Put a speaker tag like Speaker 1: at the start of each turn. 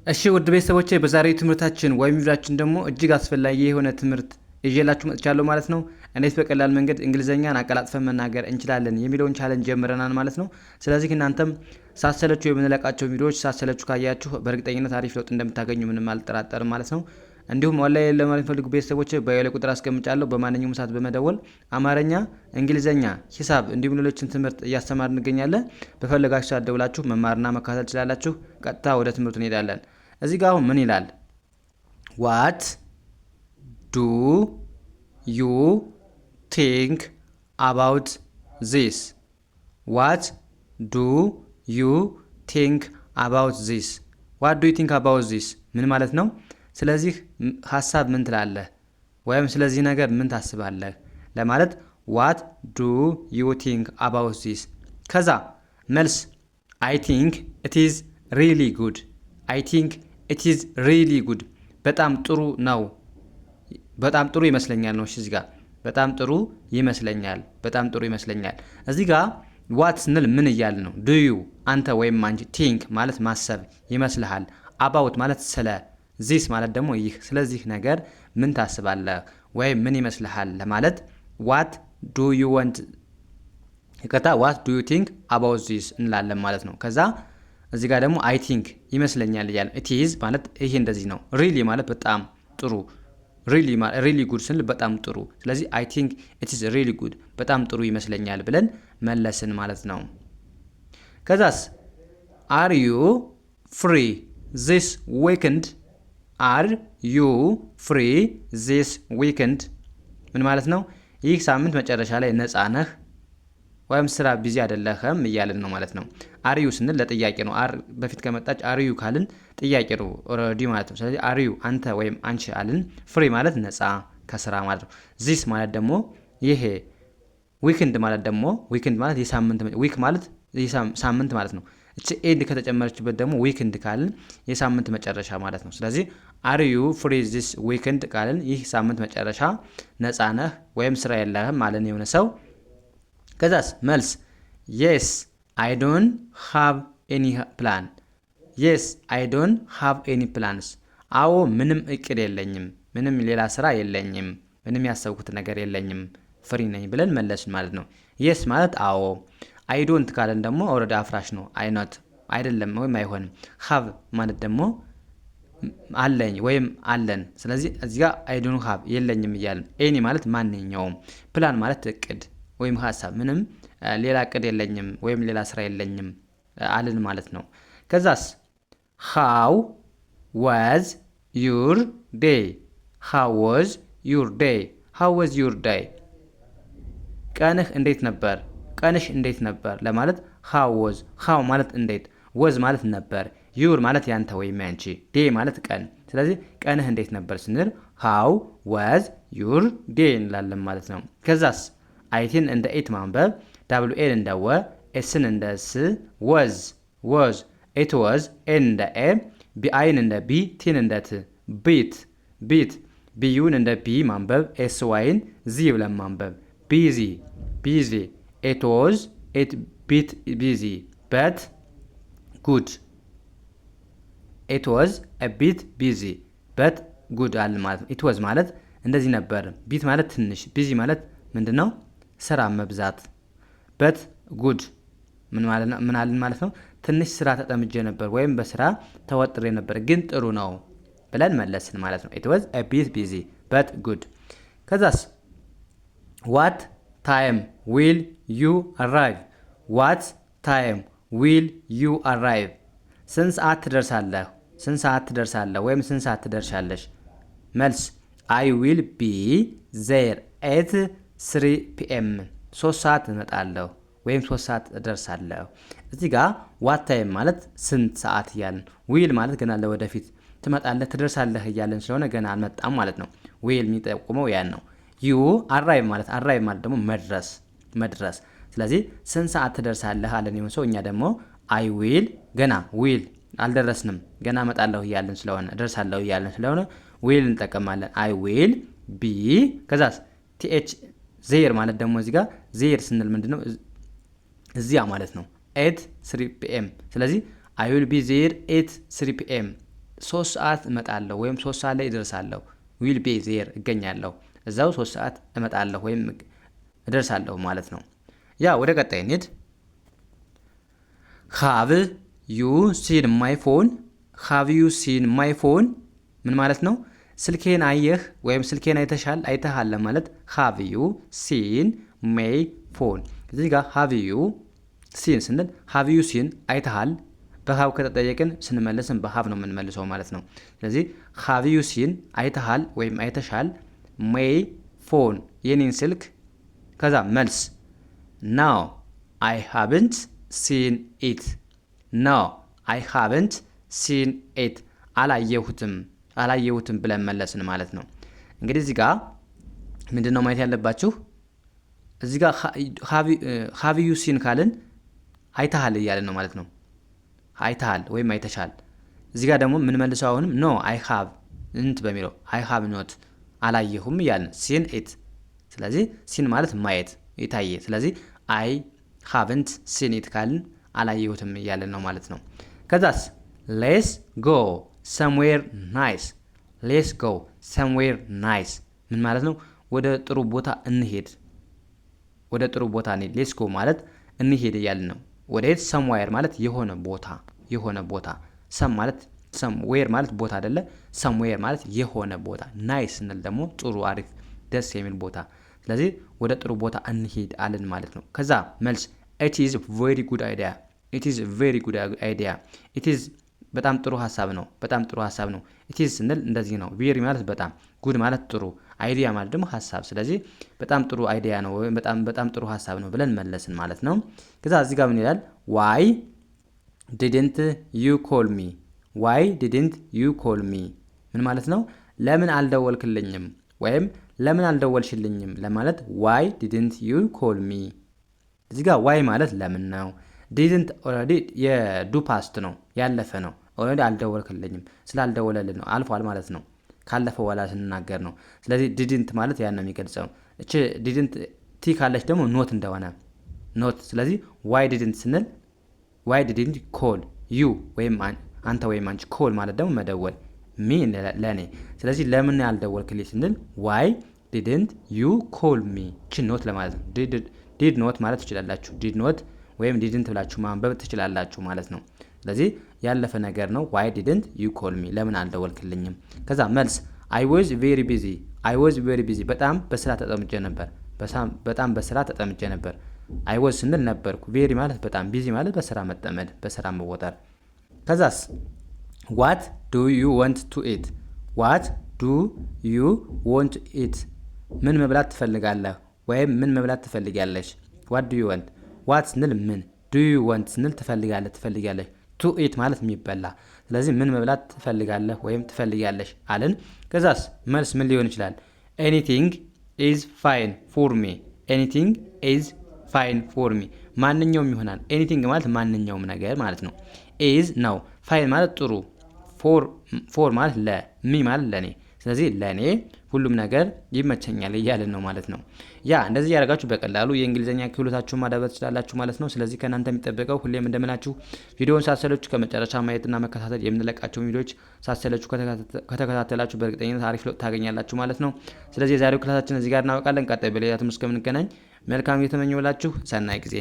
Speaker 1: እሺ ውድ ቤተሰቦቼ በዛሬው ትምህርታችን ወይም ቪዲዮአችን ደግሞ እጅግ አስፈላጊ የሆነ ትምህርት ይዤላችሁ መጥቻለሁ ማለት ነው። እንዴት በቀላል መንገድ እንግሊዘኛን አቀላጥፈን መናገር እንችላለን የሚለውን ቻሌንጅ ጀምረናል ማለት ነው። ስለዚህ እናንተም ሳትሰለቹ የምንለቃቸው ቪዲዮዎች ሳትሰለቹ ካያችሁ በእርግጠኝነት አሪፍ ለውጥ እንደምታገኙ ምንም አልጠራጠርም ማለት ነው። እንዲሁም ኦንላይን ለማለት ፈልጉ ቤተሰቦቼ በየለ ቁጥር አስቀምጫለሁ በማንኛውም ሰዓት በመደወል አማርኛ፣ እንግሊዘኛ፣ ሂሳብ እንዲሁም ሌሎችን ትምህርት እያስተማርን እንገኛለን። በፈለጋችሁ ሰዓት ደውላችሁ መማርና መከታተል ትችላላችሁ። ቀጥታ ወደ ትምህርቱ እንሄዳለን። እዚህ ጋር አሁን ምን ይላል? What do you think about this? What do you think about this? What do you think about this? ምን ማለት ነው? ስለዚህ ሐሳብ ምን ትላለህ? ወይም ስለዚህ ነገር ምን ታስባለህ ለማለት What do you think about this? ከዛ መልስ I think it is really good. I think it is really good. በጣም ጥሩ ነው። በጣም ጥሩ ይመስለኛል ነው። እዚህ ጋር በጣም ጥሩ ይመስለኛል። በጣም ጥሩ ይመስለኛል። እዚህ ጋር what ስንል ምን እያል ነው? do you አንተ ወይም አንቺ think ማለት ማሰብ ይመስልሃል። about ማለት ስለ this ማለት ደግሞ ይህ ስለዚህ ነገር ምን ታስባለህ ወይም ምን ይመስልሃል ለማለት what do you want what do you think about this እንላለን ማለት ነው። ከዛ እዚህ ጋር ደግሞ I think ይመስለኛል ይላል። it is ማለት ይሄ እንደዚህ ነው። really ማለት በጣም ጥሩ really good ስንል በጣም ጥሩ። ስለዚህ I think it is really good በጣም ጥሩ ይመስለኛል ብለን መለስን ማለት ነው። ከዛስ are you free this weekend? are you free this weekend? ምን ማለት ነው? ይህ ሳምንት መጨረሻ ላይ ነፃ ነህ ወይም ስራ ቢዚ አይደለህም እያልን ነው ማለት ነው። are you ስንል ለጥያቄ ነው። አር በፊት ከመጣች are you ካልን ጥያቄ ነው ኦሬዲ ማለት ነው። ስለዚህ are you አንተ ወይም አንቺ አልን። free ማለት ነፃ ከስራ ማለት ነው። this ማለት ደግሞ ይሄ weekend ማለት ደግሞ weekend ማለት የሳምንት week ማለት ሳምንት ማለት ነው። እቺ ኤንድ ከተጨመረችበት ደግሞ weekend ካልን የሳምንት መጨረሻ ማለት ነው። ስለዚህ are you free this weekend ካልን ይህ ሳምንት መጨረሻ ነፃ ነህ ወይም ስራ የለህም ማለት ነው የሆነ ሰው። ከዛስ መልስ yes I don't have any plan. yes I don't have any plans. አዎ ምንም እቅድ የለኝም፣ ምንም ሌላ ስራ የለኝም፣ ምንም ያሰብኩት ነገር የለኝም፣ ፍሪ ነኝ ብለን መለስን ማለት ነው። yes ማለት አዎ። I don't ካለን ደግሞ ኦሬዲ አፍራሽ ነው። I not አይደለም ወይም አይሆንም። have ማለት ደግሞ አለኝ ወይም አለን። ስለዚህ እዚህ ጋር I don't have የለኝም እያልን any ማለት ማንኛውም፣ ፕላን ማለት እቅድ ወይም ሐሳብ ምንም ሌላ እቅድ የለኝም ወይም ሌላ ስራ የለኝም አልን ማለት ነው። ከዛስ how was your day? how was your day? how was your day? ቀንህ እንዴት ነበር? ቀንሽ እንዴት ነበር ለማለት how was how ማለት እንዴት was ማለት ነበር your ማለት ያንተ ወይም ያንቺ day ማለት ቀን። ስለዚህ ቀንህ እንዴት ነበር ስንል how was your day እንላለን ማለት ነው። ከዛስ አይቲን እንደ ኤት ማንበብ WN እንደ ወ ኤስን እንደ ስ was it was እንደ ኤ ቢአይን እንደ ቢ ቲን እንደ ት beat ቢዩን እንደ ቢ ማንበብ ኤስ ዋይን ዚ ብለን ማንበብ busy it was it bit busy but good it was a bit busy but good አለ ማለት ነው። it was ማለት እንደዚህ ነበር። ቢት ማለት ትንሽ፣ busy ማለት ምንድነው? ስራ መብዛት። but good ምን አለን ማለት ነው? ትንሽ ስራ ተጠምጄ ነበር ወይም በስራ ተወጥሬ ነበር ግን ጥሩ ነው ብለን መለስን ማለት ነው። it was a bit busy but good። ከዛስ what time will you arrive? what time will you arrive? ስንት ሰዓት ትደርሳለህ? ስንት ሰዓት ትደርሳለህ ወይም ስንት ሰዓት ትደርሻለሽ? መልስ I will be there at 3 p.m. 3 ሰዓት እመጣለሁ ወይም 3 ሰዓት እደርሳለሁ። እዚህ ጋር what time ማለት ስንት ሰዓት እያልን will ማለት ገና ለወደፊት ትመጣለህ ትደርሳለህ እያልን ስለሆነ ገና አልመጣም ማለት ነው። will የሚጠቁመው ያን ነው። you arrive ማለት ደግሞ መድረስ። ስለዚህ ስንት ሰዓት ትደርሳለህ አለን ይሁን ሰው። እኛ ደግሞ I will ገና will አልደረስንም ገና እመጣለሁ እያልን ስለሆነ እደርሳለሁ እያልን ስለሆነ will እንጠቀማለን። I will be ከዛስ th ዜር ማለት ደግሞ እዚህ ጋር ዜር ስንል ምንድነው? እዚያ ማለት ነው። at 3 p.m. ስለዚህ I will be there at 3 p.m. 3 ሰዓት እመጣለሁ ወይም 3 ሰዓት ላይ እደርሳለሁ። ዊል ቢ ዜር እገኛለሁ፣ እዛው 3 ሰዓት እመጣለሁ ወይም እደርሳለሁ ማለት ነው። ያ ወደ ቀጣይ እንሂድ። ሃቭ ዩ ሲን ማይ ፎን። ሃቭ ዩ ሲን ማይ ፎን ምን ማለት ነው? ስልኬን አየህ ወይም ስልኬን አይተሃል ለማለት ሃቭ ዩ ሲን ማይ ፎን። እዚህ ጋር ሃቭ ዩ ሲን ስንል ሃቭ ዩ ሲን አይተሃል። በሃቭ ከተጠየቅን ስንመልስም በሃቭ ነው የምንመልሰው ማለት ነው። ስለዚህ ሃቭ ዩ ሲን አይተሃል ወይም አይተሻል ማይ ፎን የኔን ስልክ። ከዛ መልስ ናው አይ ሃቭንት ሲን ኢት። ናው አይ ሃቭንት ሲን ኢት አላየሁትም ብለን መለስን ማለት ነው። እንግዲህ እዚህ ጋር ምንድን ነው ማየት ያለባችሁ? እዚህ ጋር ሃቭ ዩ ሲን ካልን አይተሃል እያለን ነው ማለት ነው። አይተሃል ወይም አይተሻል። እዚህ ጋር ደግሞ የምንመልሰው አሁንም ኖ አይ ሃቭ እንት በሚለው አይ ሃቭ ኖት አላየሁም እያለን ሲን ኢት። ስለዚህ ሲን ማለት ማየት የታየ። ስለዚህ አይ ሃቭንት ሲን ኢት ካልን አላየሁትም እያለን ነው ማለት ነው። ከዛስ ሌስ ጎ ሰምዌር ናይስ። ሌስ ጎ ሰምዌር ናይስ ምን ማለት ነው? ወደ ጥሩ ቦታ እንሄድ፣ ወደ ጥሩ ቦታ እንሄድ። ሌስ ጎ ማለት እንሄድ እያልን ነው። ወደየት? ሰምዌር ማለት የሆነ ቦታ። ሰም ማለት ሰምዌር ማለት ቦታ አይደለ? ሰምዌር ማለት የሆነ ቦታ። ናይስ ስንል ደግሞ ጥሩ፣ አሪፍ፣ ደስ የሚል ቦታ። ስለዚህ ወደ ጥሩ ቦታ እንሄድ አለን ማለት ነው። ከዛ መልስ ኢት ኢዝ ቬሪ ጉድ አይዲያ። ኢት ኢዝ ቬሪ ጉድ አይዲያ። ኢት ኢዝ በጣም ጥሩ ሀሳብ ነው። በጣም ጥሩ ሀሳብ ነው። ኢት ኢዝ ስንል እንደዚህ ነው። ቬሪ ማለት በጣም፣ ጉድ ማለት ጥሩ፣ አይዲያ ማለት ደግሞ ሀሳብ። ስለዚህ በጣም ጥሩ አይዲያ ነው ወይም በጣም ጥሩ ሀሳብ ነው ብለን መለስን ማለት ነው። ከዛ እዚህ ጋር ምን ይላል? ዋይ ዲድንት ዩ ኮል ሚ። ዋይ ዲድንት ዩ ኮል ሚ ምን ማለት ነው? ለምን አልደወልክልኝም ወይም ለምን አልደወልሽልኝም ለማለት ዋይ ዲድንት ዩ ኮል ሚ። እዚህ ጋር ዋይ ማለት ለምን ነው። ዲድንት ኦልሬዲ የዱ ፓስት ነው፣ ያለፈ ነው። ኦልሬዲ አልደወልክልኝም ስላልደወለልን ነው፣ አልፏል ማለት ነው። ካለፈ በኋላ ስንናገር ነው። ስለዚህ ዲድንት ማለት ያን ነው የሚገልጸው። እቺ ዲድንት ቲ ካለች ደግሞ ኖት እንደሆነ ኖት። ስለዚህ ዋይ ዲድንት ስንል ዋይ ዲድንት ኮል ዩ ወይም አንተ ወይም አንቺ፣ ኮል ማለት ደግሞ መደወል፣ ሚ ለኔ። ስለዚህ ለምን ያልደወልክልኝ ስንል ዋይ ዲድንት ዩ ኮል ሚ። ቺ ኖት ለማለት ነው። ዲድ ኖት ማለት ትችላላችሁ። ዲድ ኖት ወይም ዲድንት ብላችሁ ማንበብ ትችላላችሁ ማለት ነው። ስለዚህ ያለፈ ነገር ነው። ዋይ ዲድንት ዩ ኮል ሚ፣ ለምን አልደወልክልኝም። ከዛ መልስ አይ ዋዝ ቬሪ ቢዚ። አይ ዋዝ ቬሪ ቢዚ በጣም በስራ ተጠምጄ ነበር። በጣም በስራ ተጠምጄ ነበር። አይ ዋዝ ስንል ነበርኩ። ቬሪ ማለት በጣም፣ ቢዚ ማለት በስራ መጠመድ፣ በስራ መወጠር። ከዛስ ዋት ዱ ዩ ዋንት ቱ ኢት። ዋት ዱ ዩ ዋንት ኢት ምን መብላት ትፈልጋለህ ወይም ምን መብላት ትፈልጊያለሽ። ዋት ዱ ዩ ዋንት፣ ዋት ስንል ምን፣ ዱ ዩ ዋንት ስንል ትፈልጊያለሽ። ቱ ኢት ማለት የሚበላ። ስለዚህ ምን መብላት ትፈልጋለህ ወይም ትፈልጊያለሽ አልን። ከዛስ መልስ ምን ሊሆን ይችላል? ኤኒቲንግ ኢዝ ፋይን ፎር ሚ። ኤኒቲንግ ኢዝ ፋይን ፎር ሚ ማንኛውም ይሆናል። ኤኒቲንግ ማለት ማንኛውም ነገር ማለት ነው። ኢዝ ነው። ፋይን ማለት ጥሩ፣ ፎር ማለት ሚ ማለት ለኔ። ስለዚህ ለኔ ሁሉም ነገር ይመቸኛል እያልን ነው ማለት ነው። ያ እንደዚህ ያደርጋችሁ በቀላሉ የእንግሊዝኛ ክህሎታችሁን ማዳበር ትችላላችሁ ማለት ነው። ስለዚህ ከእናንተ የሚጠበቀው ሁሌም እንደምላችሁ ቪዲዮውን ሳሰለችሁ ከመጨረሻ ማየትና መከታተል፣ የምንለቃቸው ቪዲዮዎች ሳሰለችሁ ከተከታተላችሁ በእርግጠኝነት አሪፍ ለውጥ ታገኛላችሁ ማለት ነው። ስለዚህ የዛሬው ክላሳችን እዚህ ጋር እናበቃለን። ቀጣይ በሌላ ትምህርት እስከምንገናኝ መልካም እየተመኘሁላችሁ ሰናይ ጊዜ